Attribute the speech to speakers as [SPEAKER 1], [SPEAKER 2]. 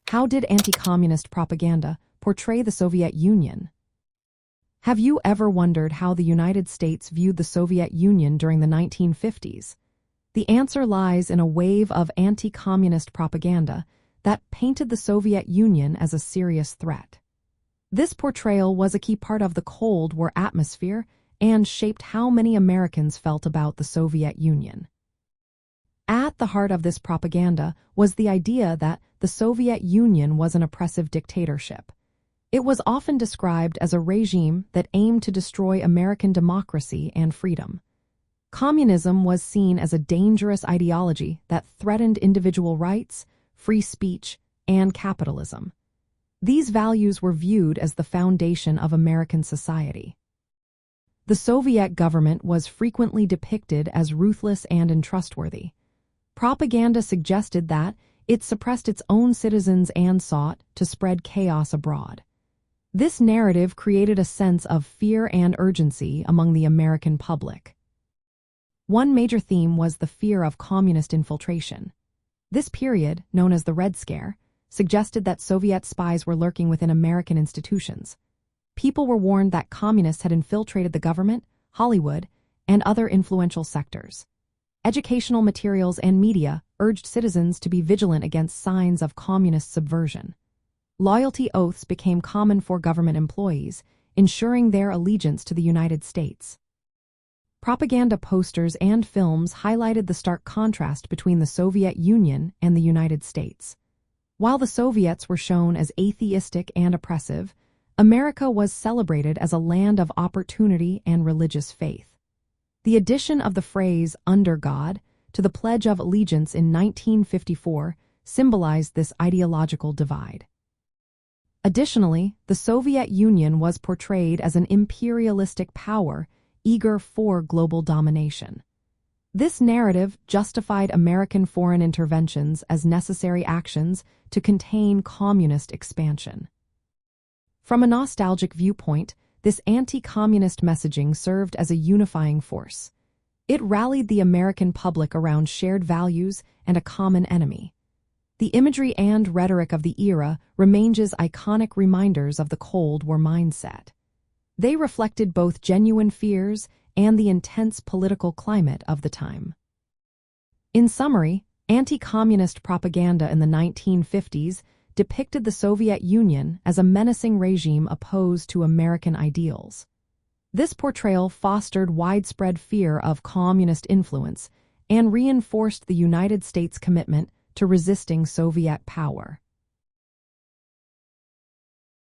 [SPEAKER 1] How did anti-communist propaganda portray the Soviet Union? Have you ever wondered how the United States viewed the Soviet Union during the 1950s? The answer lies in a wave of anti-communist propaganda that painted the Soviet Union as a serious threat. This portrayal was a key part of the Cold War atmosphere and shaped how many Americans felt about the Soviet Union. At the heart of this propaganda was the idea that the Soviet Union was an oppressive dictatorship. It was often described as a regime that aimed to destroy American democracy and freedom. Communism was seen as a dangerous ideology that threatened individual rights, free speech, and capitalism. These values were viewed as the foundation of American society. The Soviet government was frequently depicted as ruthless and untrustworthy. Propaganda suggested that it suppressed its own citizens and sought to spread chaos abroad. This narrative created a sense of fear and urgency among the American public. One major theme was the fear of communist infiltration. This period, known as the Red Scare, suggested that Soviet spies were lurking within American institutions. People were warned that communists had infiltrated the government, Hollywood, and other influential sectors. Educational materials and media urged citizens to be vigilant against signs of communist subversion. Loyalty oaths became common for government employees, ensuring their allegiance to the United States. Propaganda posters and films highlighted the stark contrast between the Soviet Union and the United States. While the Soviets were shown as atheistic and oppressive, America was celebrated as a land of opportunity and religious faith. The addition of the phrase "under God" to the Pledge of Allegiance in 1954 symbolized this ideological divide. Additionally, the Soviet Union was portrayed as an imperialistic power eager for global domination. This narrative justified American foreign interventions as necessary actions to contain communist expansion. From a nostalgic viewpoint, this anti-communist messaging served as a unifying force. It rallied the American public around shared values and a common enemy. The imagery and rhetoric of the era remain as iconic reminders of the Cold War mindset. They reflected both genuine fears and the intense political climate of the time. In summary, anti-communist propaganda in the 1950s depicted the Soviet Union as a menacing regime opposed to American ideals. This portrayal fostered widespread fear of communist influence and reinforced the United States' commitment to resisting Soviet power.